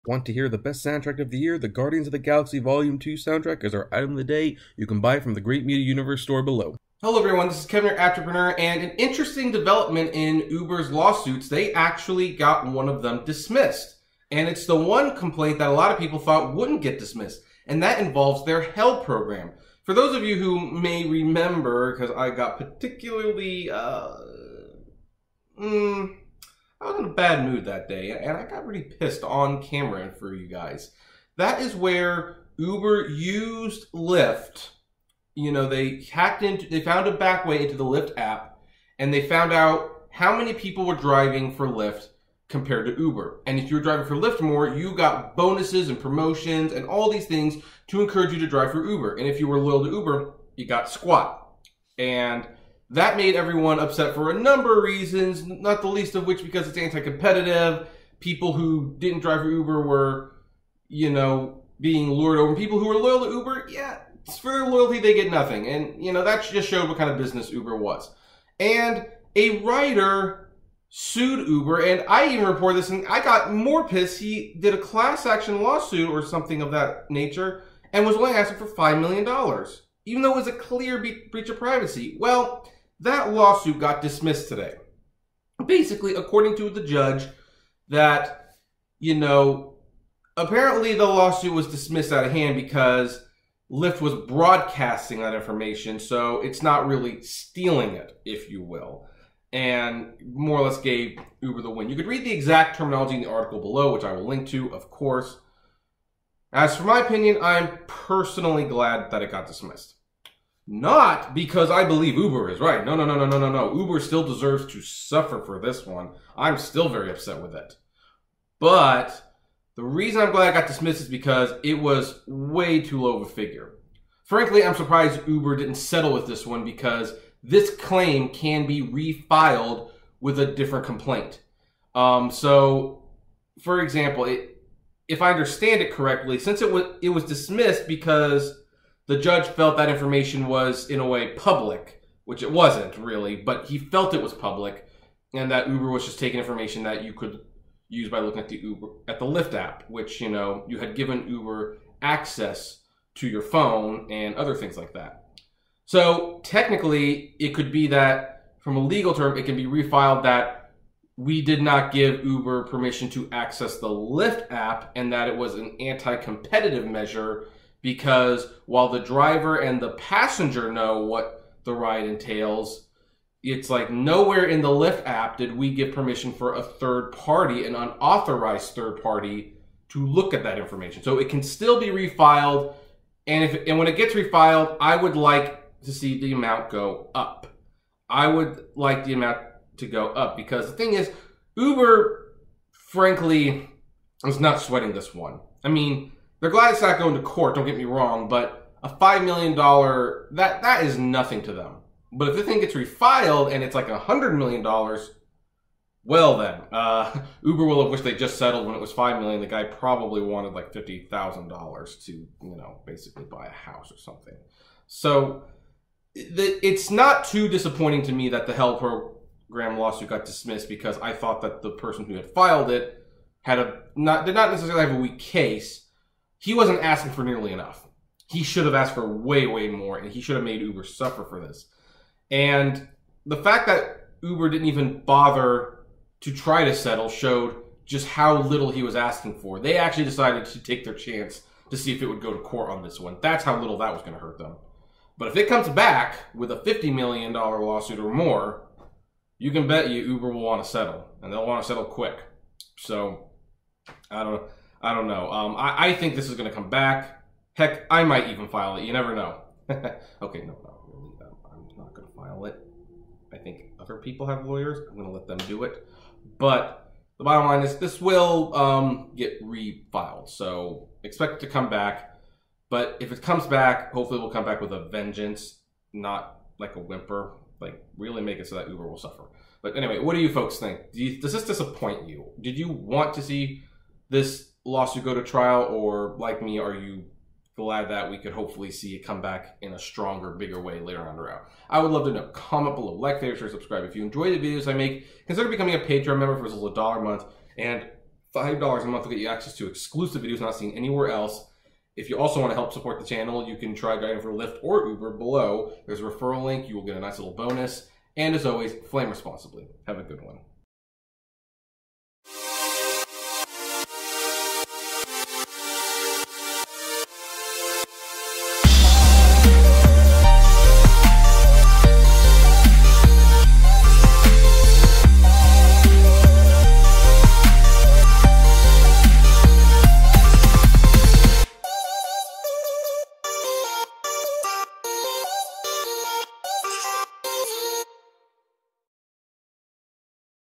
Want to hear the best soundtrack of the year? The Guardians of the Galaxy Volume 2 soundtrack is our item of the day. You can buy it from the Great Media Universe store below. Hello everyone, this is Kevin, your entrepreneur, and an interesting development in Uber's lawsuits. They actually got one of them dismissed. And it's the one complaint that a lot of people thought wouldn't get dismissed, and that involves their HELL program. For those of you who may remember, because I got particularly, I was in a bad mood that day, and I got really pissed on camera for you guys. That is where Uber used Lyft. You know, they found a back way into the Lyft app, and they found out how many people were driving for Lyft compared to Uber. And if you were driving for Lyft more, you got bonuses and promotions and all these things to encourage you to drive for Uber. And if you were loyal to Uber, you got squat. And that made everyone upset for a number of reasons, not the least of which because it's anti-competitive. People who didn't drive for Uber were, you know, being lured over. People who were loyal to Uber, yeah, for their loyalty, they get nothing. And, you know, that just showed what kind of business Uber was. And a writer sued Uber, and I even reported this, and I got more pissed. He did a class action lawsuit or something of that nature and was only asking for $5 million, even though it was a clear breach of privacy. Well, that lawsuit got dismissed today. Basically, according to the judge, that, you know, apparently the lawsuit was dismissed out of hand because Lyft was broadcasting that information, so it's not really stealing it, if you will, and more or less gave Uber the win. You could read the exact terminology in the article below, which I will link to, of course. As for my opinion, I'm personally glad that it got dismissed. Not because I believe Uber is right. No. Uber still deserves to suffer for this one. I'm still very upset with it. But the reason I'm glad it got dismissed is because it was way too low of a figure. Frankly, I'm surprised Uber didn't settle with this one because this claim can be refiled with a different complaint. So, for example, if I understand it correctly, since it was dismissed because the judge felt that information was, in a way, public, which it wasn't, really, but he felt it was public, and that Uber was just taking information that you could use by looking at the Lyft app, which, you know, you had given Uber access to your phone and other things like that. So, technically, it could be that, from a legal term, it can be refiled that we did not give Uber permission to access the Lyft app, and that it was an anti-competitive measure because while the driver and the passenger know what the ride entails, it's like nowhere in the Lyft app did we give permission for a third party, an unauthorized third party, to look at that information. So it can still be refiled, and when it gets refiled, I would like to see the amount go up. I would like the amount to go up because the thing is, Uber, frankly, is not sweating this one. I mean, they're glad it's not going to court, don't get me wrong, but a $5 million, that is nothing to them. But if the thing gets refiled and it's like $100 million, well then, Uber will have wished they just settled when it was $5 million. The guy probably wanted like $50,000 to, you know, basically buy a house or something. So it's not too disappointing to me that the HELL program lawsuit got dismissed because I thought that the person who had filed it did not necessarily have a weak case. He wasn't asking for nearly enough. He should have asked for way, way more, and he should have made Uber suffer for this. And the fact that Uber didn't even bother to try to settle showed just how little he was asking for. They actually decided to take their chance to see if it would go to court on this one. That's how little that was going to hurt them. But if it comes back with a $50 million lawsuit or more, you can bet you Uber will want to settle, and they'll want to settle quick. So, I don't know. I think this is going to come back. Heck, I might even file it. You never know. Okay, no, not really. I'm not going to file it. I think other people have lawyers. I'm going to let them do it. But the bottom line is this will get refiled. So expect it to come back. But if it comes back, hopefully it will come back with a vengeance, not like a whimper. Like, really make it so that Uber will suffer. But anyway, what do you folks think? Does this disappoint you? Did you want to see this lawsuit go to trial, or like me, are you glad that we could hopefully see it come back in a stronger, bigger way later on the route? I would love to know. Comment below, like, favorite, share, subscribe. If you enjoy the videos I make, consider becoming a Patreon member for as little as $1 a month. And $5 a month will get you access to exclusive videos not seen anywhere else. If you also want to help support the channel, you can try driving for Lyft or Uber below. There's a referral link. You will get a nice little bonus. And as always, flame responsibly. Have a good one.